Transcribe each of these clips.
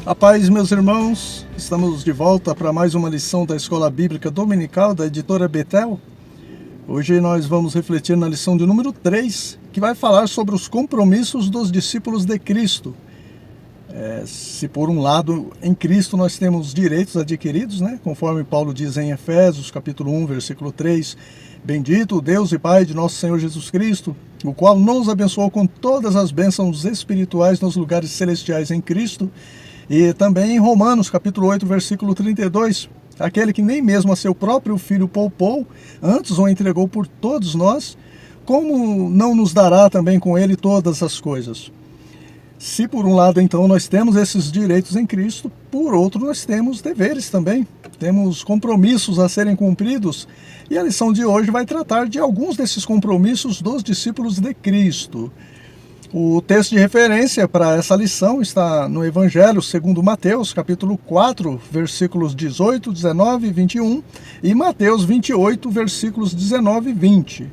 A paz, meus irmãos, estamos de volta para mais uma lição da Escola Bíblica Dominical da editora Betel. Hoje nós vamos refletir na lição de número 3, que vai falar sobre os compromissos dos discípulos de Cristo. Se por um lado, em Cristo nós temos direitos adquiridos, conforme Paulo diz em Efésios, capítulo 1, versículo 3, Bendito o Deus e Pai de nosso Senhor Jesus Cristo, o qual nos abençoou com todas as bênçãos espirituais nos lugares celestiais em Cristo. E também em Romanos, capítulo 8, versículo 32, aquele que nem mesmo a seu próprio Filho poupou, antes o entregou por todos nós, como não nos dará também com ele todas as coisas? Se por um lado, então, nós temos esses direitos em Cristo, por outro, nós temos deveres também, temos compromissos a serem cumpridos, e a lição de hoje vai tratar de alguns desses compromissos dos discípulos de Cristo. O texto de referência para essa lição está no Evangelho segundo Mateus, capítulo 4, versículos 18, 19 e 21, e Mateus 28, versículos 19 e 20.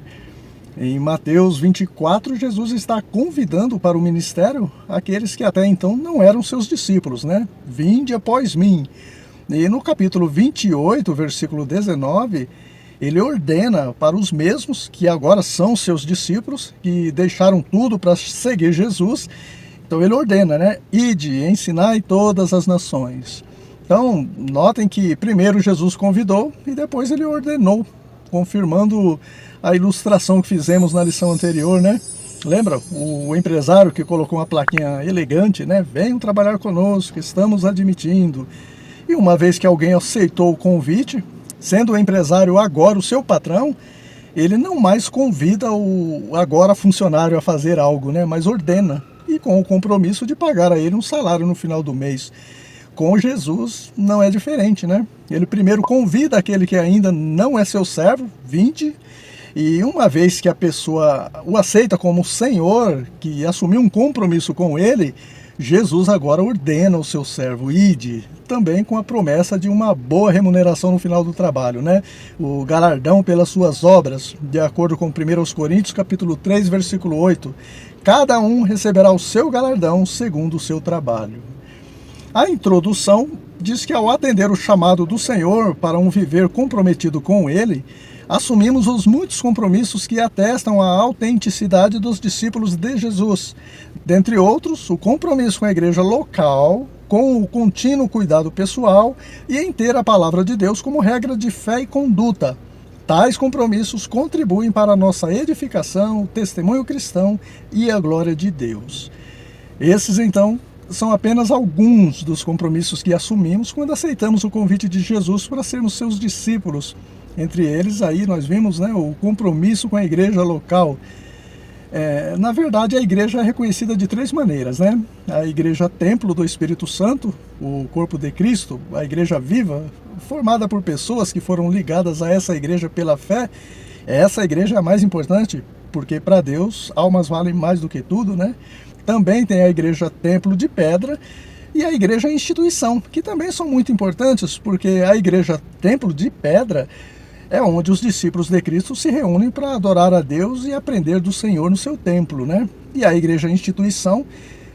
Em Mateus 24, Jesus está convidando para o ministério aqueles que até então não eram seus discípulos, Vinde após mim. E no capítulo 28, versículo 19, ele ordena para os mesmos, que agora são seus discípulos, que deixaram tudo para seguir Jesus. Então ele ordena, Ide, ensinai todas as nações. Então, notem que primeiro Jesus convidou e depois ele ordenou, confirmando a ilustração que fizemos na lição anterior, Lembra? O empresário que colocou uma plaquinha elegante, Venham trabalhar conosco, estamos admitindo. E uma vez que alguém aceitou o convite, sendo o empresário agora o seu patrão, ele não mais convida o agora funcionário a fazer algo, mas ordena, e com o compromisso de pagar a ele um salário no final do mês. Com Jesus não é diferente, Ele primeiro convida aquele que ainda não é seu servo, vinde, e uma vez que a pessoa o aceita como Senhor, que assumiu um compromisso com ele, Jesus agora ordena o seu servo, ide, também com a promessa de uma boa remuneração no final do trabalho, O galardão pelas suas obras, de acordo com 1 Coríntios, capítulo 3, versículo 8, cada um receberá o seu galardão segundo o seu trabalho. A introdução diz que ao atender o chamado do Senhor para um viver comprometido com Ele, assumimos os muitos compromissos que atestam a autenticidade dos discípulos de Jesus. Dentre outros, o compromisso com a igreja local, com o contínuo cuidado pessoal e em ter a palavra de Deus como regra de fé e conduta. Tais compromissos contribuem para a nossa edificação, o testemunho cristão e a glória de Deus. Esses, então, são apenas alguns dos compromissos que assumimos quando aceitamos o convite de Jesus para sermos seus discípulos. Entre eles, aí nós vimos o compromisso com a igreja local. Na verdade, a igreja é reconhecida de três maneiras, A igreja templo do Espírito Santo, o corpo de Cristo, a igreja viva, formada por pessoas que foram ligadas a essa igreja pela fé. Essa igreja é a mais importante, porque para Deus, almas valem mais do que tudo, Também tem a igreja templo de pedra e a igreja instituição, que também são muito importantes, porque a igreja templo de pedra é onde os discípulos de Cristo se reúnem para adorar a Deus e aprender do Senhor no seu templo, E a igreja instituição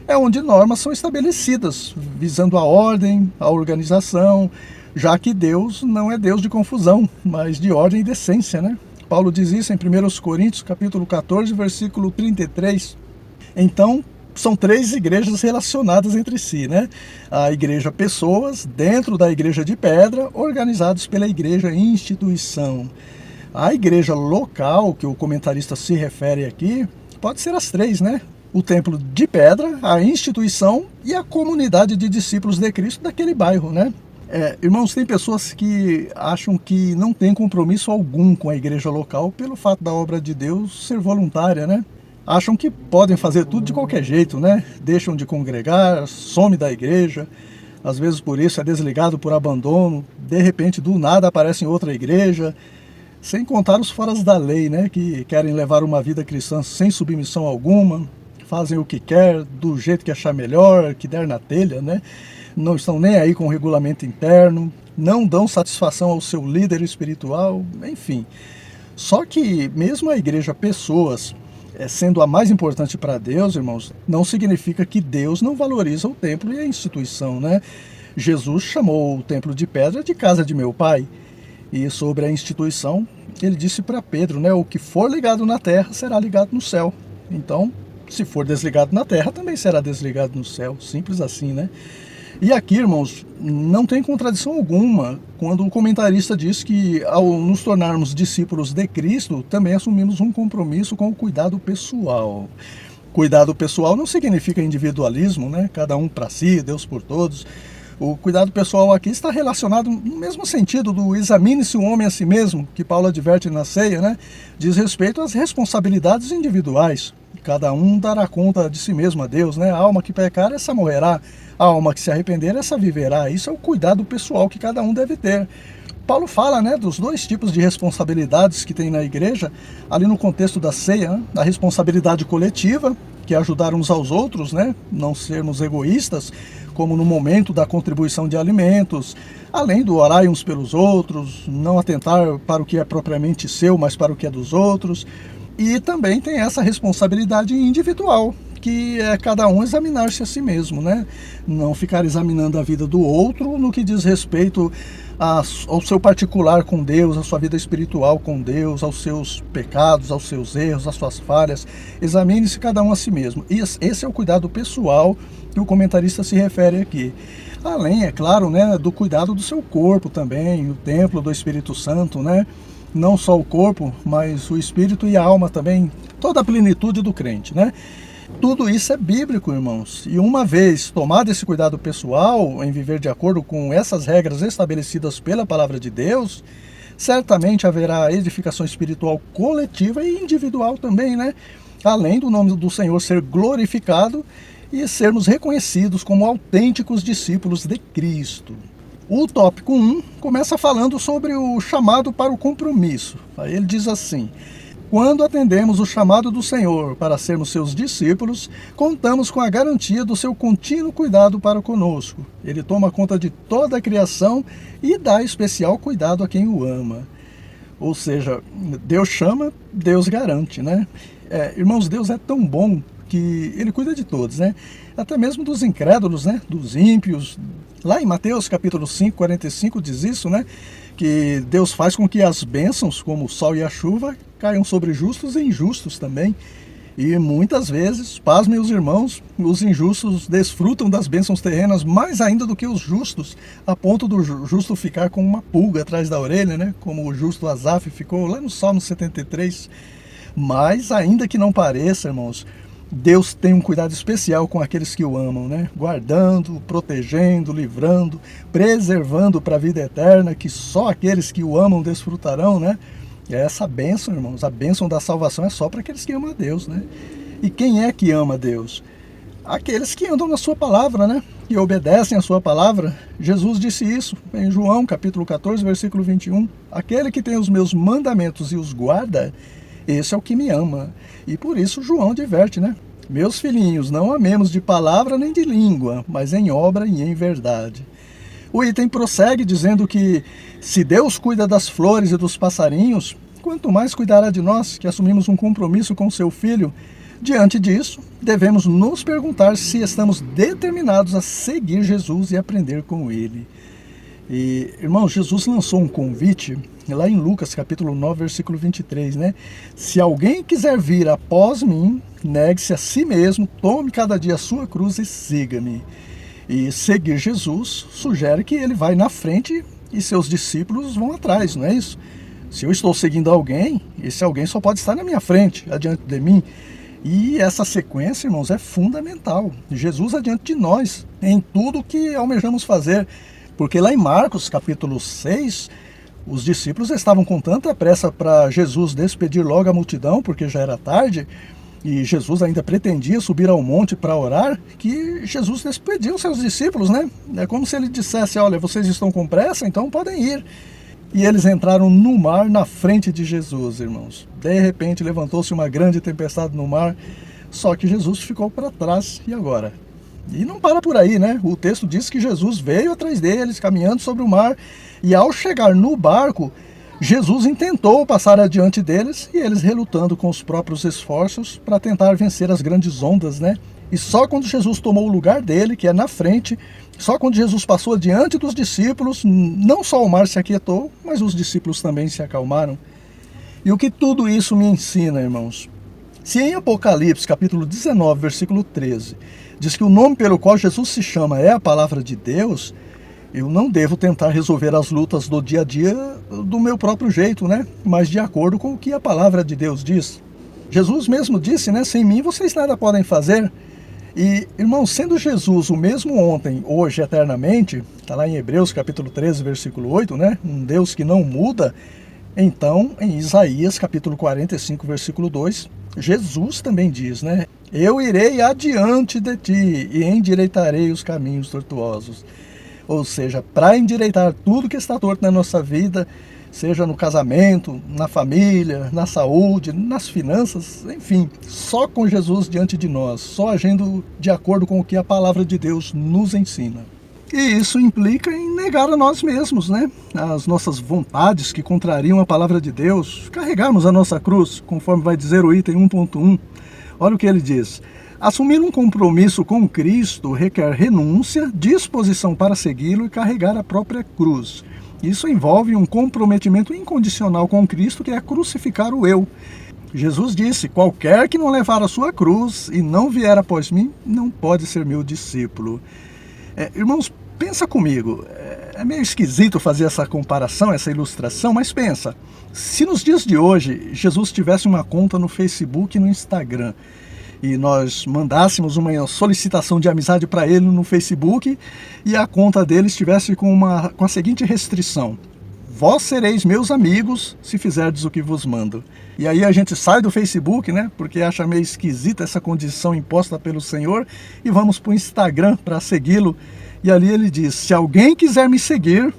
é onde normas são estabelecidas, visando a ordem, a organização, já que Deus não é Deus de confusão, mas de ordem e decência, Paulo diz isso em 1 Coríntios, capítulo 14, versículo 33. Então, são três igrejas relacionadas entre si, A igreja pessoas, dentro da igreja de pedra, organizados pela igreja instituição. A igreja local, que o comentarista se refere aqui, pode ser as três, O templo de pedra, a instituição e a comunidade de discípulos de Cristo daquele bairro, Irmãos, tem pessoas que acham que não tem compromisso algum com a igreja local pelo fato da obra de Deus ser voluntária, Acham que podem fazer tudo de qualquer jeito, Deixam de congregar, some da igreja, às vezes por isso é desligado por abandono, de repente do nada aparece em outra igreja, sem contar os foras da lei, que querem levar uma vida cristã sem submissão alguma, fazem o que quer, do jeito que achar melhor, que der na telha, Não estão nem aí com o regulamento interno, não dão satisfação ao seu líder espiritual, enfim. Só que mesmo a igreja pessoas sendo a mais importante para Deus, irmãos, não significa que Deus não valoriza o templo e a instituição, né? Jesus chamou o templo de pedra de casa de meu pai. E sobre a instituição, ele disse para Pedro, né? O que for ligado na terra será ligado no céu. Então, se for desligado na terra, também será desligado no céu. Simples assim, né? E aqui, irmãos, não tem contradição alguma quando o comentarista diz que ao nos tornarmos discípulos de Cristo, também assumimos um compromisso com o cuidado pessoal. Cuidado pessoal não significa individualismo, né? Cada um para si, Deus por todos. O cuidado pessoal aqui está relacionado no mesmo sentido do examine-se o homem a si mesmo, que Paulo adverte na ceia, né? Diz respeito às responsabilidades individuais. Cada um dará conta de si mesmo a Deus, né? A alma que pecar, essa morrerá. A alma que se arrepender, essa viverá. Isso é o cuidado pessoal que cada um deve ter. Paulo fala, né, dos dois tipos de responsabilidades que tem na igreja, ali no contexto da ceia, né? A responsabilidade coletiva, que é ajudar uns aos outros, né? Não sermos egoístas, como no momento da contribuição de alimentos, além do orar uns pelos outros, não atentar para o que é propriamente seu, mas para o que é dos outros. E também tem essa responsabilidade individual, que é cada um examinar-se a si mesmo, né? Não ficar examinando a vida do outro no que diz respeito ao seu particular com Deus, à sua vida espiritual com Deus, aos seus pecados, aos seus erros, às suas falhas. Examine-se cada um a si mesmo. E esse é o cuidado pessoal que o comentarista se refere aqui. Além, é claro, né, do cuidado do seu corpo também, o templo do Espírito Santo, né? Não só o corpo, mas o espírito e a alma também, toda a plenitude do crente, né? Tudo isso é bíblico, irmãos. E uma vez tomado esse cuidado pessoal em viver de acordo com essas regras estabelecidas pela palavra de Deus, certamente haverá edificação espiritual coletiva e individual também, né? Além do nome do Senhor ser glorificado e sermos reconhecidos como autênticos discípulos de Cristo. O tópico 1 começa falando sobre o chamado para o compromisso. Aí ele diz assim: quando atendemos o chamado do Senhor para sermos seus discípulos, contamos com a garantia do seu contínuo cuidado para conosco. Ele toma conta de toda a criação e dá especial cuidado a quem o ama. Ou seja, Deus chama, Deus garante, né? Irmãos, Deus é tão bom que Ele cuida de todos, né? Até mesmo dos incrédulos, né? Dos ímpios. Lá em Mateus capítulo 5, 45 diz isso, né? Que Deus faz com que as bênçãos, como o sol e a chuva, caiam sobre justos e injustos também. E muitas vezes, pasmem os irmãos, os injustos desfrutam das bênçãos terrenas mais ainda do que os justos, a ponto do justo ficar com uma pulga atrás da orelha, né? Como o justo Asaf ficou lá no Salmo 73. Mas, ainda que não pareça, irmãos, Deus tem um cuidado especial com aqueles que o amam, né? Guardando, protegendo, livrando, preservando para a vida eterna, que só aqueles que o amam desfrutarão, né? E essa bênção, irmãos, a bênção da salvação é só para aqueles que amam a Deus, né? E quem é que ama a Deus? Aqueles que andam na sua palavra, né? Que obedecem a sua palavra. Jesus disse isso em João, capítulo 14, versículo 21. Aquele que tem os meus mandamentos e os guarda, esse é o que me ama. E por isso João diverte, né? Meus filhinhos, não amemos de palavra nem de língua, mas em obra e em verdade. O item prossegue dizendo que se Deus cuida das flores e dos passarinhos, quanto mais cuidará de nós, que assumimos um compromisso com seu Filho. Diante disso, devemos nos perguntar se estamos determinados a seguir Jesus e aprender com Ele. E, irmãos, Jesus lançou um convite lá em Lucas, capítulo 9, versículo 23, né? Se alguém quiser vir após mim, negue-se a si mesmo, tome cada dia a sua cruz e siga-me. E seguir Jesus sugere que ele vai na frente e seus discípulos vão atrás, não é isso? Se eu estou seguindo alguém, esse alguém só pode estar na minha frente, adiante de mim. E essa sequência, irmãos, é fundamental. Jesus adiante de nós, em tudo que almejamos fazer. Porque lá em Marcos, capítulo 6, os discípulos estavam com tanta pressa para Jesus despedir logo a multidão, porque já era tarde, e Jesus ainda pretendia subir ao monte para orar, que Jesus despediu seus discípulos, né? É como se ele dissesse: olha, vocês estão com pressa, então podem ir. E eles entraram no mar na frente de Jesus, irmãos. De repente levantou-se uma grande tempestade no mar, só que Jesus ficou para trás. E agora? E não para por aí, né? O texto diz que Jesus veio atrás deles, caminhando sobre o mar, e ao chegar no barco, Jesus intentou passar adiante deles e eles relutando com os próprios esforços para tentar vencer as grandes ondas, né? E só quando Jesus tomou o lugar dele, que é na frente, só quando Jesus passou adiante dos discípulos, não só o mar se aquietou, mas os discípulos também se acalmaram. E o que tudo isso me ensina, irmãos? Se em Apocalipse, capítulo 19, versículo 13, diz que o nome pelo qual Jesus se chama é a palavra de Deus, eu não devo tentar resolver as lutas do dia a dia do meu próprio jeito, né? Mas de acordo com o que a palavra de Deus diz. Jesus mesmo disse, né? Sem mim vocês nada podem fazer. E, irmãos, sendo Jesus o mesmo ontem, hoje, eternamente, está lá em Hebreus capítulo 13, versículo 8, né? Um Deus que não muda. Então, em Isaías capítulo 45, versículo 2, Jesus também diz, né? Eu irei adiante de ti e endireitarei os caminhos tortuosos. Ou seja, para endireitar tudo que está torto na nossa vida, seja no casamento, na família, na saúde, nas finanças, enfim, só com Jesus diante de nós, só agindo de acordo com o que a palavra de Deus nos ensina. E isso implica em negar a nós mesmos, né? As nossas vontades que contrariam a palavra de Deus, carregarmos a nossa cruz, conforme vai dizer o item 1.1. Olha o que ele diz. Assumir um compromisso com Cristo requer renúncia, disposição para segui-lo e carregar a própria cruz. Isso envolve um comprometimento incondicional com Cristo, que é crucificar o eu. Jesus disse, qualquer que não levar a sua cruz e não vier após mim, não pode ser meu discípulo. Irmãos, pensa comigo, é meio esquisito fazer essa comparação, essa ilustração, mas pensa, se nos dias de hoje Jesus tivesse uma conta no Facebook e no Instagram, e nós mandássemos uma solicitação de amizade para ele no Facebook e a conta dele estivesse com a seguinte restrição: vós sereis meus amigos se fizerdes o que vos mando. E aí a gente sai do Facebook, né, porque acha meio esquisita essa condição imposta pelo Senhor, e vamos para o Instagram para segui-lo. E ali ele diz, se alguém quiser me seguir,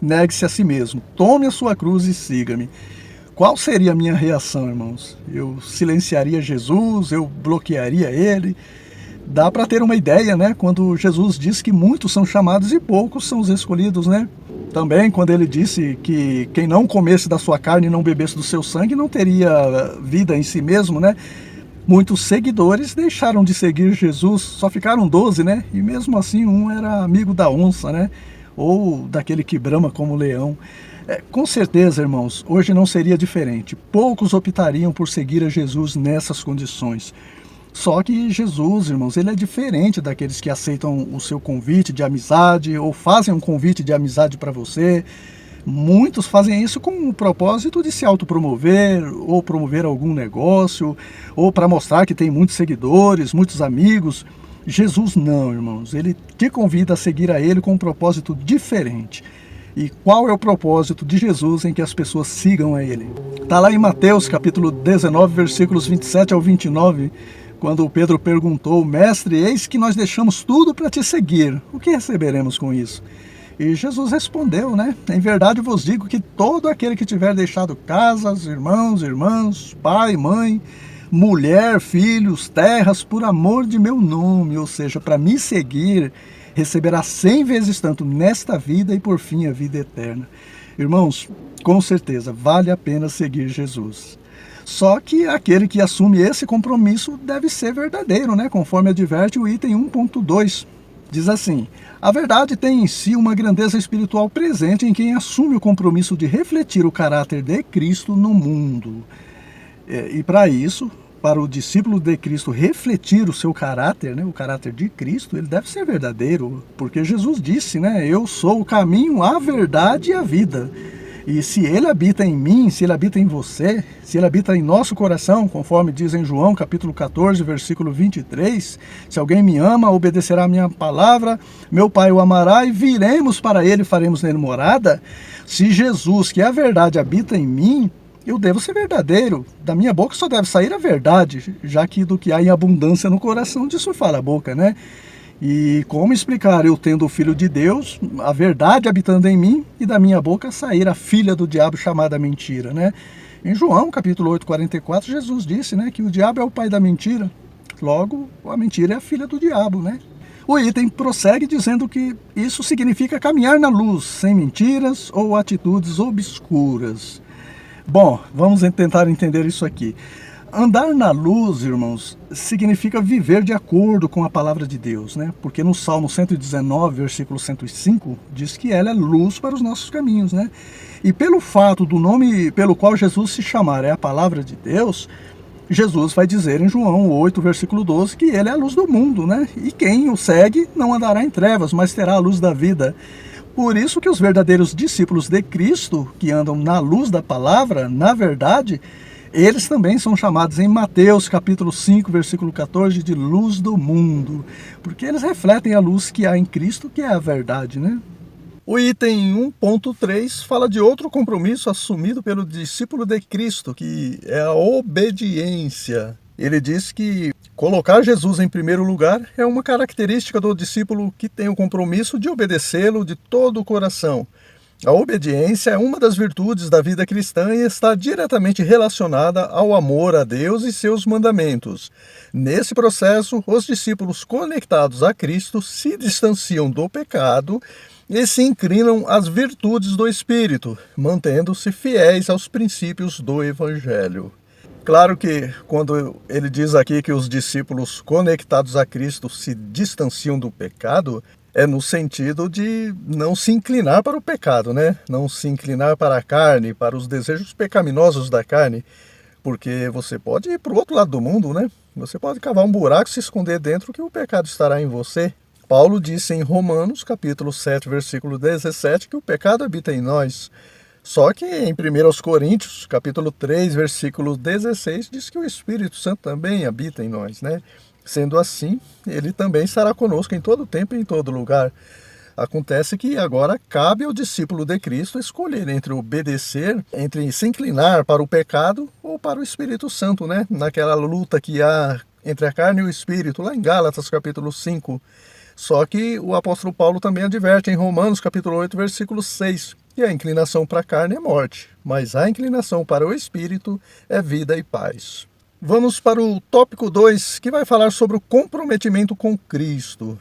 negue-se a si mesmo, tome a sua cruz e siga-me. Qual seria a minha reação, irmãos? Eu silenciaria Jesus? Eu bloquearia ele? Dá para ter uma ideia, né? Quando Jesus diz que muitos são chamados e poucos são os escolhidos, né? Também quando ele disse que quem não comesse da sua carne e não bebesse do seu sangue não teria vida em si mesmo, né? Muitos seguidores deixaram de seguir Jesus, só ficaram 12, né? E mesmo assim um era amigo da onça, né? Ou daquele que brama como leão. Com certeza, irmãos, hoje não seria diferente. Poucos optariam por seguir a Jesus nessas condições. Só que Jesus, irmãos, ele é diferente daqueles que aceitam o seu convite de amizade ou fazem um convite de amizade para você. Muitos fazem isso com o propósito de se autopromover ou promover algum negócio ou para mostrar que tem muitos seguidores, muitos amigos. Jesus não, irmãos, ele te convida a seguir a ele com um propósito diferente. E qual é o propósito de Jesus em que as pessoas sigam a ele? Está lá em Mateus capítulo 19, versículos 27 ao 29, quando Pedro perguntou, mestre, eis que nós deixamos tudo para te seguir, o que receberemos com isso? E Jesus respondeu, né? Em verdade vos digo que todo aquele que tiver deixado casas, irmãos, irmãs, pai, mãe, mulher, filhos, terras, por amor de meu nome, ou seja, para me seguir, receberá 100 vezes tanto nesta vida e por fim a vida eterna. Irmãos, com certeza vale a pena seguir Jesus. Só que aquele que assume esse compromisso deve ser verdadeiro, né? Conforme adverte o item 1.2. Diz assim, a verdade tem em si uma grandeza espiritual presente em quem assume o compromisso de refletir o caráter de Cristo no mundo. E para isso, para o discípulo de Cristo refletir o seu caráter, né, o caráter de Cristo, ele deve ser verdadeiro, porque Jesus disse, né, eu sou o caminho, a verdade e a vida. E se ele habita em mim, se ele habita em você, se ele habita em nosso coração, conforme diz em João capítulo 14, versículo 23, se alguém me ama, obedecerá a minha palavra, meu Pai o amará e viremos para ele e faremos nele morada. Se Jesus, que é a verdade, habita em mim, eu devo ser verdadeiro, da minha boca só deve sair a verdade, já que do que há em abundância no coração, disso fala a boca, né? E como explicar eu tendo o Filho de Deus, a verdade habitando em mim, e da minha boca sair a filha do diabo chamada mentira, né? Em João capítulo 8, 44, Jesus disse, né, que o diabo é o pai da mentira, logo a mentira é a filha do diabo, né? O item prossegue dizendo que isso significa caminhar na luz, sem mentiras ou atitudes obscuras. Bom, vamos tentar entender isso aqui. Andar na luz, irmãos, significa viver de acordo com a palavra de Deus, né? Porque no Salmo 119, versículo 105, diz que ela é luz para os nossos caminhos, né? E pelo fato do nome pelo qual Jesus se chamar é a palavra de Deus, Jesus vai dizer em João 8, versículo 12, que ele é a luz do mundo, né? E quem o segue não andará em trevas, mas terá a luz da vida. Por isso que os verdadeiros discípulos de Cristo, que andam na luz da palavra, na verdade, eles também são chamados em Mateus capítulo 5, versículo 14, de luz do mundo, porque eles refletem a luz que há em Cristo, que é a verdade, né? O item 1.3 fala de outro compromisso assumido pelo discípulo de Cristo, que é a obediência. Ele diz que colocar Jesus em primeiro lugar é uma característica do discípulo que tem o compromisso de obedecê-lo de todo o coração. A obediência é uma das virtudes da vida cristã e está diretamente relacionada ao amor a Deus e seus mandamentos. Nesse processo, os discípulos conectados a Cristo se distanciam do pecado e se inclinam às virtudes do Espírito, mantendo-se fiéis aos princípios do Evangelho. Claro que quando ele diz aqui que os discípulos conectados a Cristo se distanciam do pecado, é no sentido de não se inclinar para o pecado, né? Não se inclinar para a carne, para os desejos pecaminosos da carne, porque você pode ir para o outro lado do mundo, né? Você pode cavar um buraco e se esconder dentro que o pecado estará em você. Paulo disse em Romanos, capítulo 7, versículo 17, que o pecado habita em nós. Só que em 1 Coríntios, capítulo 3, versículo 16, diz que o Espírito Santo também habita em nós, né? Sendo assim, ele também estará conosco em todo tempo e em todo lugar. Acontece que agora cabe ao discípulo de Cristo escolher entre obedecer, entre se inclinar para o pecado ou para o Espírito Santo, né? Naquela luta que há entre a carne e o Espírito, lá em Gálatas, capítulo 5. Só que o apóstolo Paulo também adverte em Romanos, capítulo 8, versículo 6, que a inclinação para a carne é morte, mas a inclinação para o Espírito é vida e paz. Vamos para o tópico 2, que vai falar sobre o comprometimento com Cristo.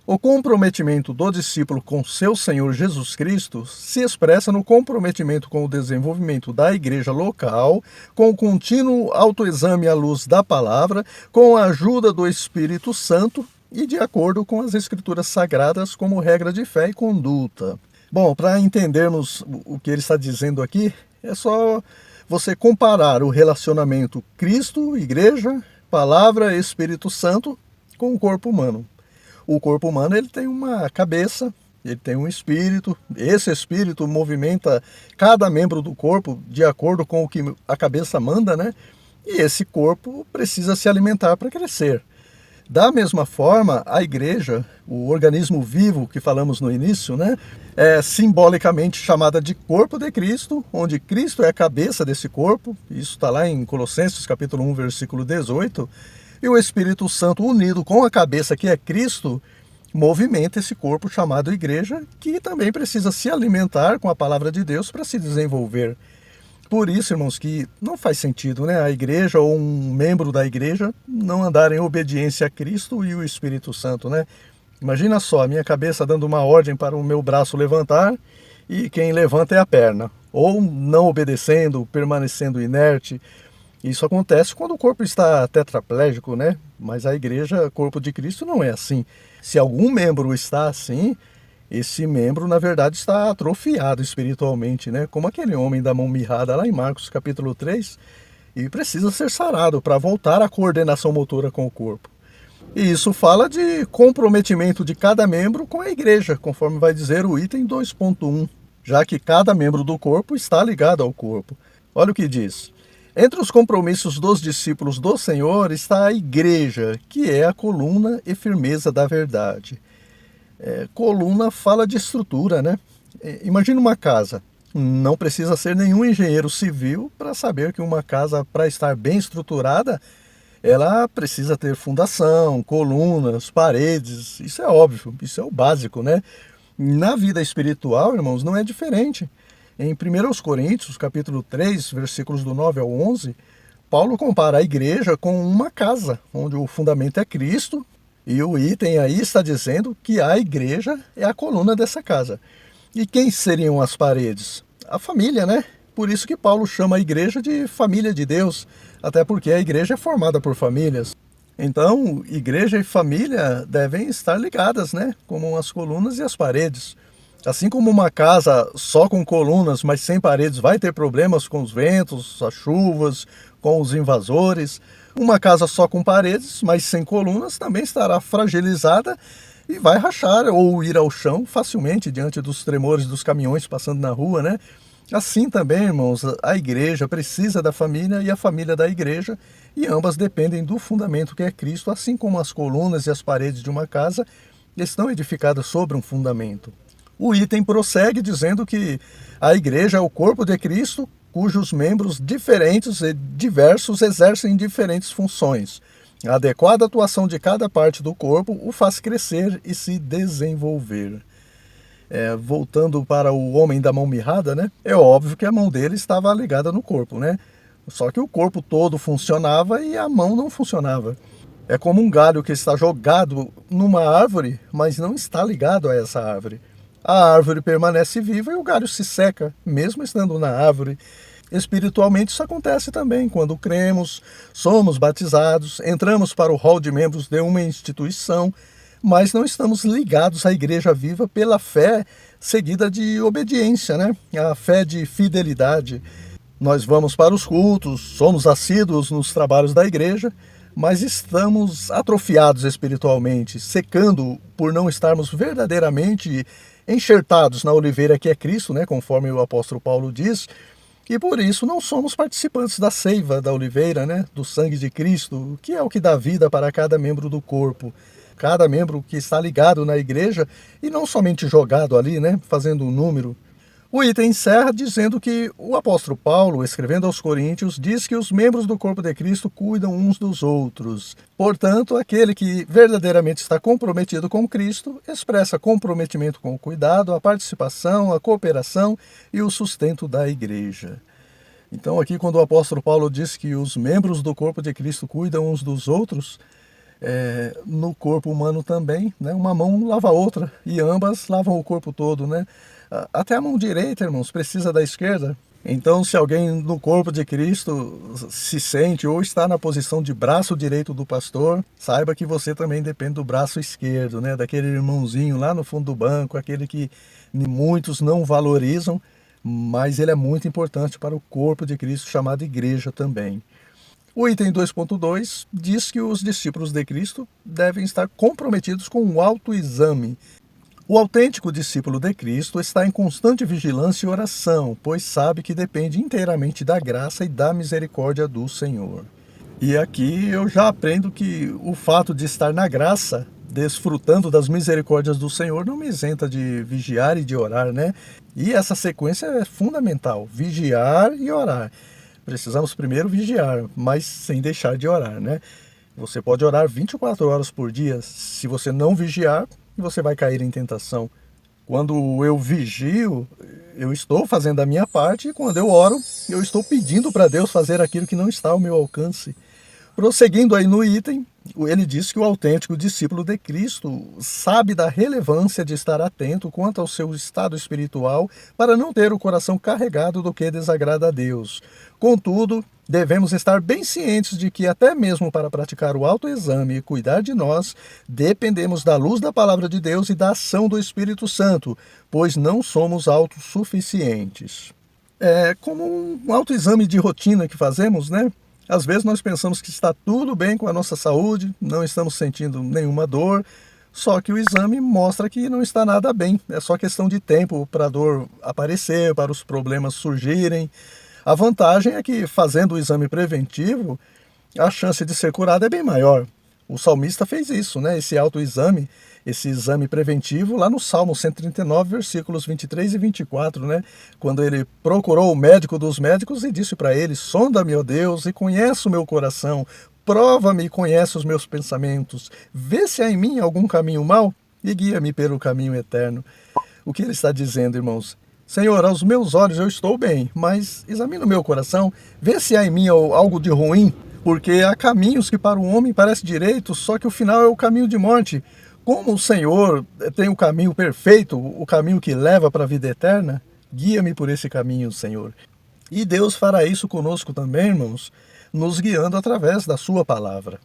O comprometimento do discípulo com seu Senhor Jesus Cristo se expressa no comprometimento com o desenvolvimento da igreja local, com o contínuo autoexame à luz da palavra, com a ajuda do Espírito Santo e de acordo com as Escrituras Sagradas como regra de fé e conduta. Bom, para entendermos o que ele está dizendo aqui, é só você comparar o relacionamento Cristo, Igreja, Palavra, Espírito Santo com o corpo humano. O corpo humano ele tem uma cabeça, ele tem um espírito, esse espírito movimenta cada membro do corpo de acordo com o que a cabeça manda, né? E esse corpo precisa se alimentar para crescer. Da mesma forma, a igreja, o organismo vivo que falamos no início, né, é simbolicamente chamada de corpo de Cristo, onde Cristo é a cabeça desse corpo, isso está lá em Colossenses capítulo 1, versículo 18, e o Espírito Santo unido com a cabeça que é Cristo, movimenta esse corpo chamado igreja, que também precisa se alimentar com a palavra de Deus para se desenvolver. Por isso, irmãos, que não faz sentido, né, a igreja ou um membro da igreja não andar em obediência a Cristo e o Espírito Santo, né? Imagina só, a minha cabeça dando uma ordem para o meu braço levantar e quem levanta é a perna. Ou não obedecendo, permanecendo inerte. Isso acontece quando o corpo está tetraplégico, né? Mas a igreja, corpo de Cristo, não é assim. Se algum membro está assim, esse membro, na verdade, está atrofiado espiritualmente, né? Como aquele homem da mão mirrada lá em Marcos capítulo 3, e precisa ser sarado para voltar à coordenação motora com o corpo. E isso fala de comprometimento de cada membro com a igreja, conforme vai dizer o item 2.1, já que cada membro do corpo está ligado ao corpo. Olha o que diz. Entre os compromissos dos discípulos do Senhor está a igreja, que é a coluna e firmeza da verdade. Coluna fala de estrutura, né? Imagina uma casa. Não precisa ser nenhum engenheiro civil para saber que uma casa, para estar bem estruturada, ela precisa ter fundação, colunas, paredes. Isso é óbvio, isso é o básico, né? Na vida espiritual, irmãos, não é diferente. Em 1 Coríntios, capítulo 3, versículos do 9 ao 11, Paulo compara a igreja com uma casa, onde o fundamento é Cristo, e o item aí está dizendo que a igreja é a coluna dessa casa. E quem seriam as paredes? A família, né? Por isso que Paulo chama a igreja de família de Deus, até porque a igreja é formada por famílias. Então, igreja e família devem estar ligadas, né? Como as colunas e as paredes. Assim como uma casa só com colunas, mas sem paredes, vai ter problemas com os ventos, as chuvas, com os invasores. Uma casa só com paredes, mas sem colunas, também estará fragilizada e vai rachar ou ir ao chão facilmente diante dos tremores dos caminhões passando na rua, né? Assim também, irmãos, a igreja precisa da família e a família da igreja, e ambas dependem do fundamento que é Cristo, assim como as colunas e as paredes de uma casa estão edificadas sobre um fundamento. O item prossegue dizendo que a igreja é o corpo de Cristo, cujos membros diferentes e diversos exercem diferentes funções. A adequada atuação de cada parte do corpo o faz crescer e se desenvolver. Voltando para o homem da mão mirrada, né? É óbvio que a mão dele estava ligada no corpo, né? Só que o corpo todo funcionava e a mão não funcionava. É como um galho que está jogado numa árvore, mas não está ligado a essa árvore. A árvore permanece viva e o galho se seca, mesmo estando na árvore. Espiritualmente isso acontece também quando cremos, somos batizados, entramos para o rol de membros de uma instituição, mas não estamos ligados à igreja viva pela fé seguida de obediência, né? A fé de fidelidade. Nós vamos para os cultos, somos assíduos nos trabalhos da igreja, mas estamos atrofiados espiritualmente, secando por não estarmos verdadeiramente enxertados na oliveira que é Cristo, né? Conforme o apóstolo Paulo diz, e por isso não somos participantes da seiva da oliveira, né? Do sangue de Cristo, que é o que dá vida para cada membro do corpo. Cada membro que está ligado na igreja e não somente jogado ali, né, fazendo um número. O item encerra dizendo que o apóstolo Paulo, escrevendo aos Coríntios, diz que os membros do corpo de Cristo cuidam uns dos outros. Portanto, aquele que verdadeiramente está comprometido com Cristo expressa comprometimento com o cuidado, a participação, a cooperação e o sustento da igreja. Então, aqui, quando o apóstolo Paulo diz que os membros do corpo de Cristo cuidam uns dos outros, no corpo humano também, né? Uma mão lava a outra e ambas lavam o corpo todo, né? Até a mão direita, irmãos, precisa da esquerda. Então, se alguém no corpo de Cristo se sente ou está na posição de braço direito do pastor, saiba que você também depende do braço esquerdo, né? Daquele irmãozinho lá no fundo do banco, aquele que muitos não valorizam, mas ele é muito importante para o corpo de Cristo, chamado igreja também. O item 2.2 diz que os discípulos de Cristo devem estar comprometidos com o autoexame. O autêntico discípulo de Cristo está em constante vigilância e oração, pois sabe que depende inteiramente da graça e da misericórdia do Senhor. E aqui eu já aprendo que o fato de estar na graça, desfrutando das misericórdias do Senhor, não me isenta de vigiar e de orar, né? E essa sequência é fundamental, vigiar e orar. Precisamos primeiro vigiar, mas sem deixar de orar, né? Você pode orar 24 horas por dia. Se você não vigiar, você vai cair em tentação. Quando eu vigio, eu estou fazendo a minha parte, e quando eu oro, eu estou pedindo para Deus fazer aquilo que não está ao meu alcance. Prosseguindo aí no item, ele diz que o autêntico discípulo de Cristo sabe da relevância de estar atento quanto ao seu estado espiritual para não ter o coração carregado do que desagrada a Deus. Contudo, devemos estar bem cientes de que até mesmo para praticar o autoexame e cuidar de nós, dependemos da luz da palavra de Deus e da ação do Espírito Santo, pois não somos autossuficientes. É como um autoexame de rotina que fazemos, né? Às vezes nós pensamos que está tudo bem com a nossa saúde, não estamos sentindo nenhuma dor, só que o exame mostra que não está nada bem. É só questão de tempo para a dor aparecer, para os problemas surgirem. A vantagem é que, fazendo o exame preventivo, a chance de ser curado é bem maior. O salmista fez isso, né? Esse autoexame, esse exame preventivo, lá no Salmo 139, versículos 23 e 24, né? Quando ele procurou o médico dos médicos e disse para ele: sonda-me, ó Deus, e conhece o meu coração, prova-me e conhece os meus pensamentos, vê se há em mim algum caminho mau e guia-me pelo caminho eterno. O que ele está dizendo, irmãos? Senhor, aos meus olhos eu estou bem, mas examina o meu coração, vê se há em mim algo de ruim, porque há caminhos que para o homem parecem direitos, só que o final é o caminho de morte. Como o Senhor tem o caminho perfeito, o caminho que leva para a vida eterna, guia-me por esse caminho, Senhor. E Deus fará isso conosco também, irmãos, nos guiando através da sua palavra.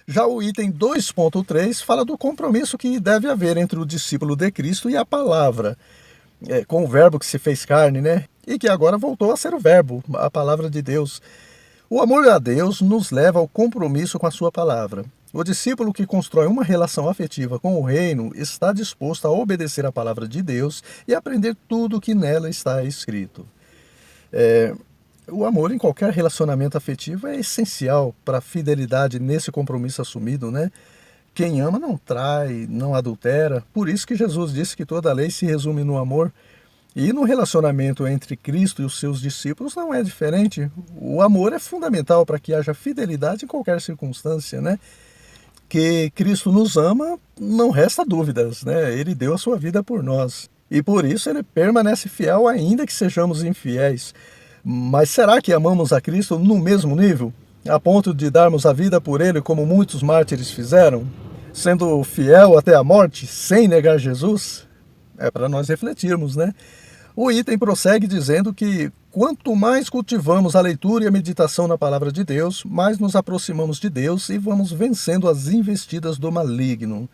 Já o item 2.3 fala do compromisso que deve haver entre o discípulo de Cristo e a palavra, com o verbo que se fez carne, né? E que agora voltou a ser o verbo, a palavra de Deus. O amor a Deus nos leva ao compromisso com a sua palavra. O discípulo que constrói uma relação afetiva com o reino está disposto a obedecer a palavra de Deus e aprender tudo o que nela está escrito. O amor em qualquer relacionamento afetivo é essencial para a fidelidade nesse compromisso assumido, né? Quem ama não trai, não adultera. Por isso que Jesus disse que toda a lei se resume no amor. E no relacionamento entre Cristo e os seus discípulos não é diferente. O amor é fundamental para que haja fidelidade em qualquer circunstância, né? Que Cristo nos ama, não resta dúvidas, né? Ele deu a sua vida por nós. E por isso ele permanece fiel ainda que sejamos infiéis. Mas será que amamos a Cristo no mesmo nível? A ponto de darmos a vida por ele como muitos mártires fizeram? Sendo fiel até a morte, sem negar Jesus? É para nós refletirmos, né? O item prossegue dizendo que quanto mais cultivamos a leitura e a meditação na palavra de Deus, mais nos aproximamos de Deus e vamos vencendo as investidas do maligno.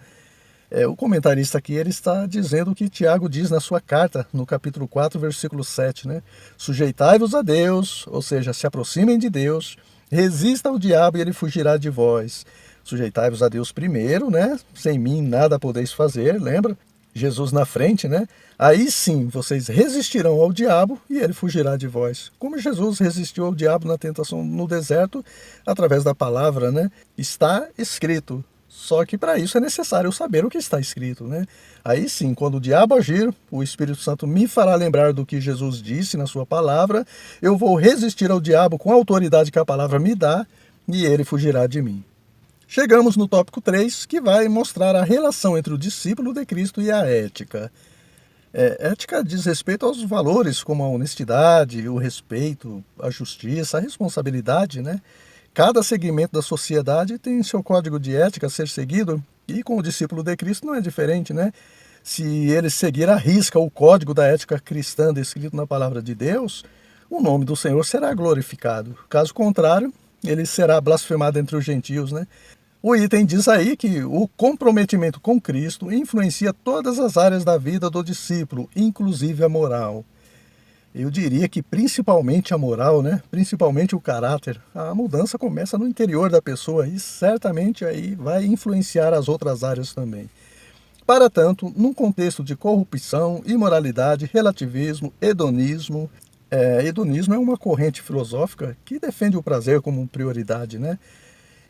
O comentarista aqui ele está dizendo o que Tiago diz na sua carta, no capítulo 4, versículo 7, né? Sujeitai-vos a Deus, ou seja, se aproximem de Deus, resista ao diabo e ele fugirá de vós. Sujeitai-vos a Deus primeiro, né? Sem mim nada podeis fazer, lembra? Jesus na frente, né? Aí sim, vocês resistirão ao diabo e ele fugirá de vós. Como Jesus resistiu ao diabo na tentação no deserto, através da palavra, né? Está escrito. Só que para isso é necessário saber o que está escrito, né? Aí sim, quando o diabo agir, o Espírito Santo me fará lembrar do que Jesus disse na sua palavra, eu vou resistir ao diabo com a autoridade que a palavra me dá e ele fugirá de mim. Chegamos no tópico 3, que vai mostrar a relação entre o discípulo de Cristo e a ética. Ética diz respeito aos valores como a honestidade, o respeito, a justiça, a responsabilidade, né? Cada segmento da sociedade tem seu código de ética a ser seguido e com o discípulo de Cristo não é diferente, né? Se ele seguir à risca o código da ética cristã descrito na palavra de Deus, o nome do Senhor será glorificado. Caso contrário, ele será blasfemado entre os gentios, né? O item diz aí que o comprometimento com Cristo influencia todas as áreas da vida do discípulo, inclusive a moral. Eu diria que principalmente a moral, né? Principalmente o caráter. A mudança começa no interior da pessoa e certamente aí vai influenciar as outras áreas também. Para tanto, num contexto de corrupção, imoralidade, relativismo, hedonismo, hedonismo é uma corrente filosófica que defende o prazer como prioridade, né?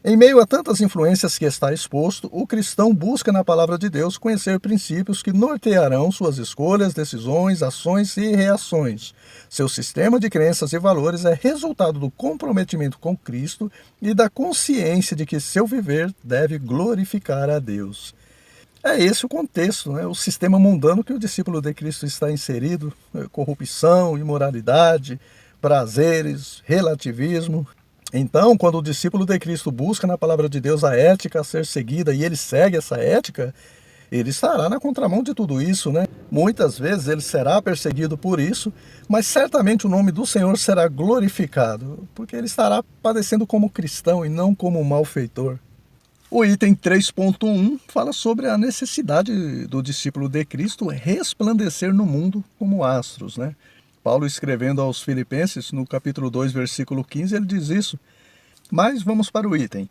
Em meio a tantas influências que está exposto, o cristão busca na palavra de Deus conhecer princípios que nortearão suas escolhas, decisões, ações e reações. Seu sistema de crenças e valores é resultado do comprometimento com Cristo e da consciência de que seu viver deve glorificar a Deus. É esse o contexto, né? O sistema mundano que o discípulo de Cristo está inserido, corrupção, imoralidade, prazeres, relativismo. Então, quando o discípulo de Cristo busca na palavra de Deus a ética a ser seguida e ele segue essa ética, ele estará na contramão de tudo isso, né? Muitas vezes ele será perseguido por isso, mas certamente o nome do Senhor será glorificado, porque ele estará padecendo como cristão e não como malfeitor. O item 3.1 fala sobre a necessidade do discípulo de Cristo resplandecer no mundo como astros, né? Paulo escrevendo aos Filipenses, no capítulo 2, versículo 15, ele diz isso. Mas vamos para o item.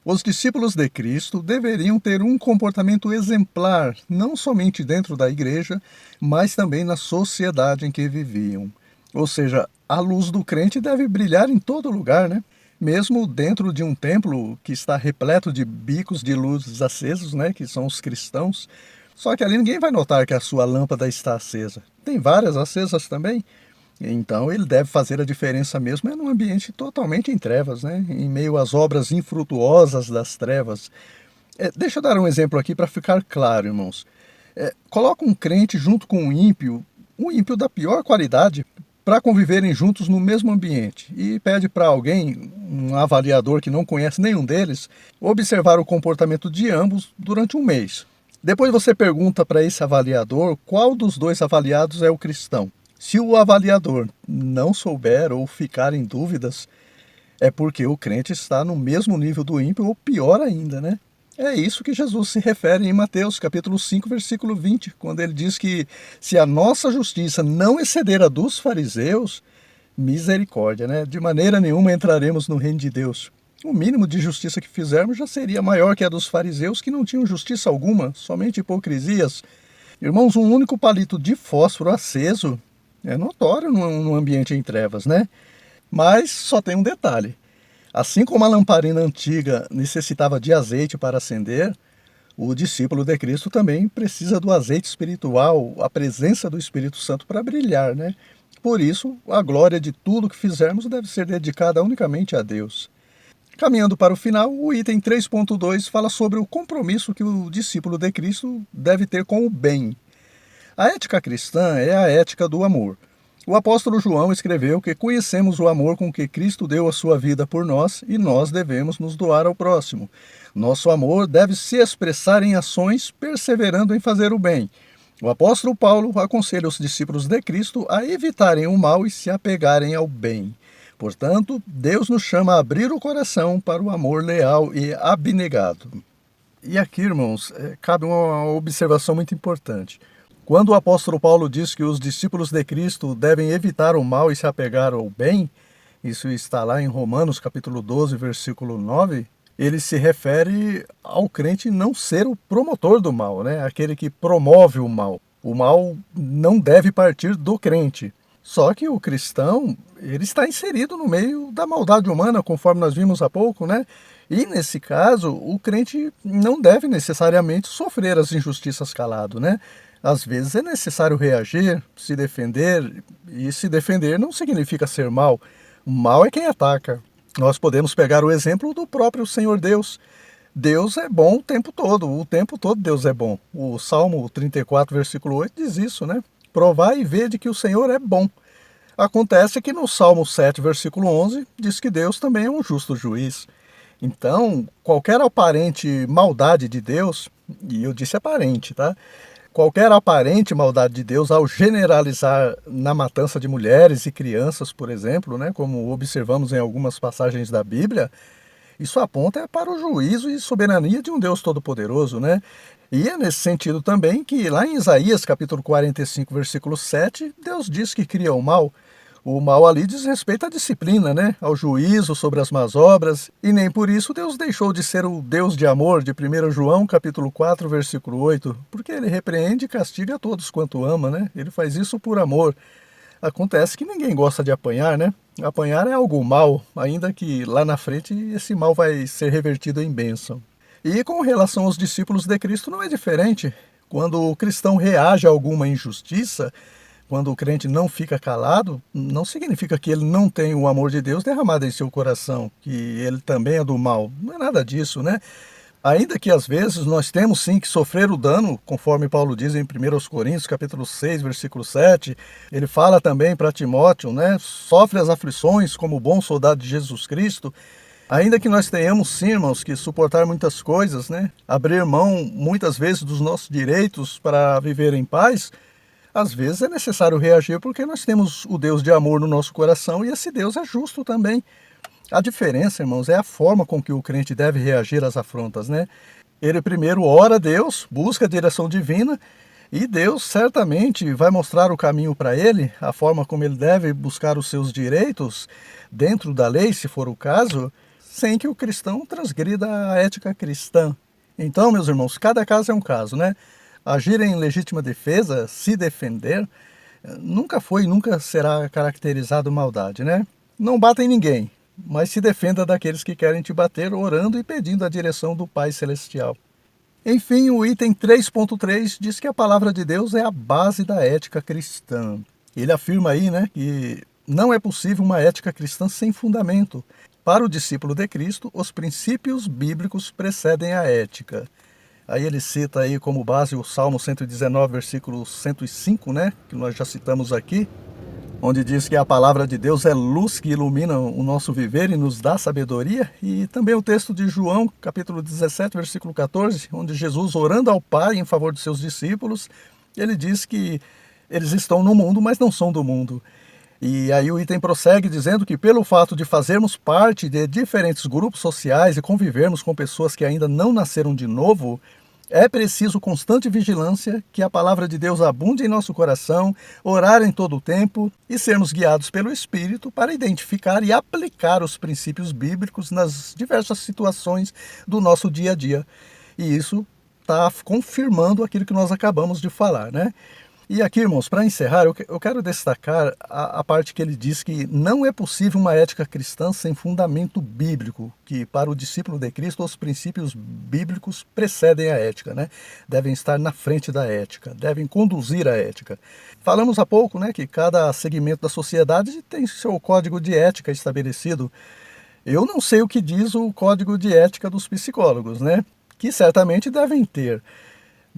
Os discípulos de Cristo deveriam ter um comportamento exemplar, não somente dentro da igreja, mas também na sociedade em que viviam. Ou seja, a luz do crente deve brilhar em todo lugar, né? Mesmo dentro de um templo que está repleto de bicos de luzes acesos, né? Que são os cristãos. Só que ali ninguém vai notar que a sua lâmpada está acesa. Tem várias acesas também. Então ele deve fazer a diferença mesmo num ambiente totalmente em trevas, né? Em meio às obras infrutuosas das trevas. Deixa eu dar um exemplo aqui para ficar claro, irmãos. Coloca um crente junto com um ímpio da pior qualidade, para conviverem juntos no mesmo ambiente e pede para alguém, um avaliador que não conhece nenhum deles, observar o comportamento de ambos durante um mês. Depois você pergunta para esse avaliador qual dos dois avaliados é o cristão. Se o avaliador não souber ou ficar em dúvidas, é porque o crente está no mesmo nível do ímpio ou pior ainda, né? É isso que Jesus se refere em Mateus, capítulo 5, versículo 20, quando ele diz que se a nossa justiça não exceder a dos fariseus, misericórdia, né? De maneira nenhuma entraremos no reino de Deus. O mínimo de justiça que fizermos já seria maior que a dos fariseus, que não tinham justiça alguma, somente hipocrisias. Irmãos, um único palito de fósforo aceso é notório num ambiente em trevas, né? Mas só tem um detalhe. Assim como a lamparina antiga necessitava de azeite para acender, o discípulo de Cristo também precisa do azeite espiritual, a presença do Espírito Santo para brilhar, né? Por isso, a glória de tudo que fizermos deve ser dedicada unicamente a Deus. Caminhando para o final, o item 3.2 fala sobre o compromisso que o discípulo de Cristo deve ter com o bem. A ética cristã é a ética do amor. O apóstolo João escreveu que conhecemos o amor com que Cristo deu a sua vida por nós e nós devemos nos doar ao próximo. Nosso amor deve se expressar em ações, perseverando em fazer o bem. O apóstolo Paulo aconselha os discípulos de Cristo a evitarem o mal e se apegarem ao bem. Portanto, Deus nos chama a abrir o coração para o amor leal e abnegado. E aqui, irmãos, cabe uma observação muito importante. Quando o apóstolo Paulo diz que os discípulos de Cristo devem evitar o mal e se apegar ao bem, isso está lá em Romanos capítulo 12, versículo 9, ele se refere ao crente não ser o promotor do mal, né? Aquele que promove o mal. O mal não deve partir do crente. Só que o cristão, ele está inserido no meio da maldade humana, conforme nós vimos há pouco, né? E nesse caso, o crente não deve necessariamente sofrer as injustiças calado, né? Às vezes é necessário reagir, se defender, e se defender não significa ser mal. O mal é quem ataca. Nós podemos pegar o exemplo do próprio Senhor Deus. Deus é bom o tempo todo Deus é bom. O Salmo 34, versículo 8 diz isso, né? Provai e vede que o Senhor é bom. Acontece que no Salmo 7, versículo 11, diz que Deus também é um justo juiz. Então, qualquer aparente maldade de Deus, e eu disse aparente, tá? Qualquer aparente maldade de Deus ao generalizar na matança de mulheres e crianças, por exemplo, né, como observamos em algumas passagens da Bíblia, isso aponta para o juízo e soberania de um Deus todo-poderoso, né? E é nesse sentido também que lá em Isaías capítulo 45, versículo 7, Deus diz que cria o mal. O mal ali diz respeito à disciplina, né? Ao juízo sobre as más obras, e nem por isso Deus deixou de ser o Deus de amor de 1 João, capítulo 4, versículo 8, porque ele repreende e castiga a todos quanto ama, né? Ele faz isso por amor. Acontece que ninguém gosta de apanhar, né? Apanhar é algo mal, ainda que lá na frente esse mal vai ser revertido em bênção. E com relação aos discípulos de Cristo não é diferente. Quando o cristão reage a alguma injustiça, quando o crente não fica calado, não significa que ele não tem o amor de Deus derramado em seu coração, que ele também é do mal. Não é nada disso, né? Ainda que às vezes nós temos sim que sofrer o dano, conforme Paulo diz em 1 Coríntios, capítulo 6, versículo 7, ele fala também para Timóteo, né? Sofre as aflições como bom soldado de Jesus Cristo. Ainda que nós tenhamos sim, irmãos, que suportar muitas coisas, né? Abrir mão muitas vezes dos nossos direitos para viver em paz, às vezes é necessário reagir porque nós temos o Deus de amor no nosso coração e esse Deus é justo também. A diferença, irmãos, é a forma com que o crente deve reagir às afrontas, né? Ele primeiro ora a Deus, busca a direção divina e Deus certamente vai mostrar o caminho para ele, a forma como ele deve buscar os seus direitos dentro da lei, se for o caso, sem que o cristão transgrida a ética cristã. Então, meus irmãos, cada caso é um caso, né? Agir em legítima defesa, se defender, nunca foi e nunca será caracterizado maldade, né? Não bata em ninguém, mas se defenda daqueles que querem te bater, orando e pedindo a direção do Pai Celestial. Enfim, o item 3.3 diz que a palavra de Deus é a base da ética cristã. Ele afirma aí, né, que não é possível uma ética cristã sem fundamento. Para o discípulo de Cristo, os princípios bíblicos precedem a ética. Aí ele cita aí como base o Salmo 119, versículo 105, né, que nós já citamos aqui, onde diz que a palavra de Deus é luz que ilumina o nosso viver e nos dá sabedoria. E também o texto de João, capítulo 17, versículo 14, onde Jesus, orando ao Pai em favor de seus discípulos, ele diz que Eles estão no mundo, mas não são do mundo. E aí o item prossegue dizendo que pelo fato de fazermos parte de diferentes grupos sociais e convivermos com pessoas que ainda não nasceram de novo, é preciso constante vigilância, que a palavra de Deus abunde em nosso coração, orar em todo o tempo e sermos guiados pelo Espírito para identificar e aplicar os princípios bíblicos nas diversas situações do nosso dia a dia. E isso está confirmando aquilo que nós acabamos de falar, né? E aqui, irmãos, para encerrar, eu quero destacar a parte que ele diz que não é possível uma ética cristã sem fundamento bíblico, que para o discípulo de Cristo os princípios bíblicos precedem a ética, né? Devem estar na frente da ética, devem conduzir a ética. Falamos há pouco, né, que cada segmento da sociedade tem seu código de ética estabelecido. Eu não sei o que diz o código de ética dos psicólogos, né? Que certamente devem ter.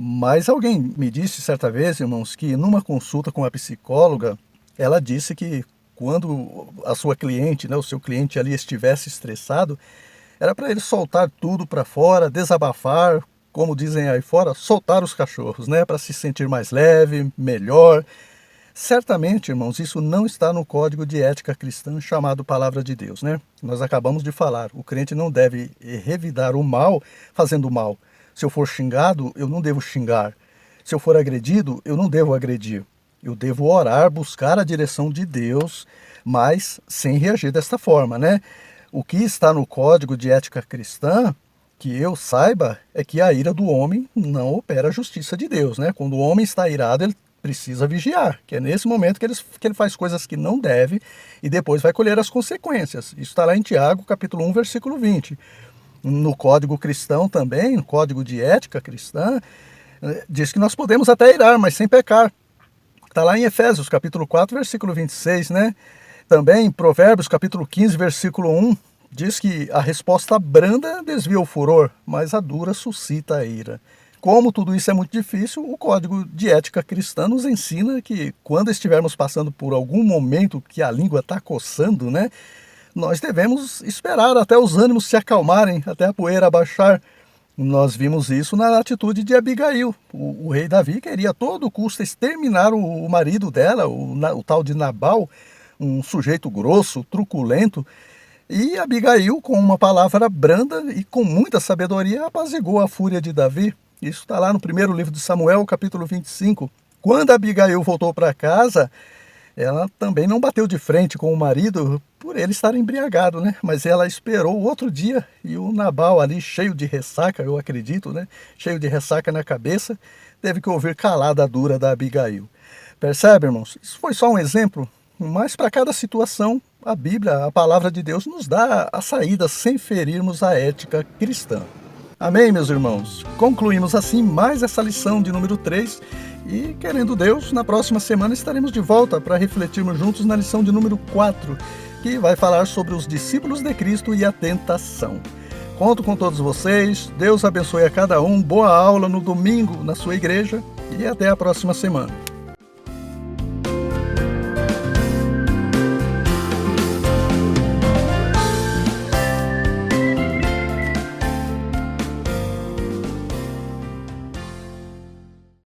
Mas alguém me disse certa vez, irmãos, que numa consulta com a psicóloga, ela disse que quando a sua cliente, né, o seu cliente ali estivesse estressado, era para ele soltar tudo para fora, desabafar, como dizem aí fora, soltar os cachorros, né, para se sentir mais leve, melhor. Certamente, irmãos, isso não está no código de ética cristã chamado Palavra de Deus, né? Nós acabamos de falar, o crente não deve revidar o mal fazendo mal. Se eu for xingado, eu não devo xingar. Se eu for agredido, eu não devo agredir. Eu devo orar, buscar a direção de Deus, mas sem reagir desta forma, né? O que está no código de ética cristã, que eu saiba, é que a ira do homem não opera a justiça de Deus, né? Quando o homem está irado, ele precisa vigiar, que é nesse momento que ele faz coisas que não deve e depois vai colher as consequências. Isso está lá em Tiago, capítulo 1, versículo 20. No código cristão também, no código de ética cristã, diz que nós podemos até irar, mas sem pecar. Está lá em Efésios, capítulo 4, versículo 26, né? Também em Provérbios, capítulo 15, versículo 1, diz que a resposta branda desvia o furor, mas a dura suscita a ira. Como tudo isso é muito difícil, o código de ética cristã nos ensina que quando estivermos passando por algum momento que a língua está coçando, né? Nós devemos esperar até os ânimos se acalmarem, até a poeira abaixar. Nós vimos isso na atitude de Abigail. O rei Davi queria a todo custo exterminar o marido dela, o tal de Nabal, um sujeito grosso, truculento. E Abigail, com uma palavra branda e com muita sabedoria, apaziguou a fúria de Davi. Isso está lá no primeiro livro de Samuel, capítulo 25. Quando Abigail voltou para casa, ela também não bateu de frente com o marido por ele estar embriagado, né? Mas ela esperou o outro dia e o Nabal ali cheio de ressaca, eu acredito, né? Cheio de ressaca na cabeça, teve que ouvir calada dura da Abigail. Percebe, irmãos? Isso foi só um exemplo, mas para cada situação, a Bíblia, a palavra de Deus, nos dá a saída sem ferirmos a ética cristã. Amém, meus irmãos? Concluímos assim mais essa lição de número 3 e, querendo Deus, na próxima semana estaremos de volta para refletirmos juntos na lição de número 4, que vai falar sobre os discípulos de Cristo e a tentação. Conto com todos vocês, Deus abençoe a cada um, boa aula no domingo na sua igreja e até a próxima semana.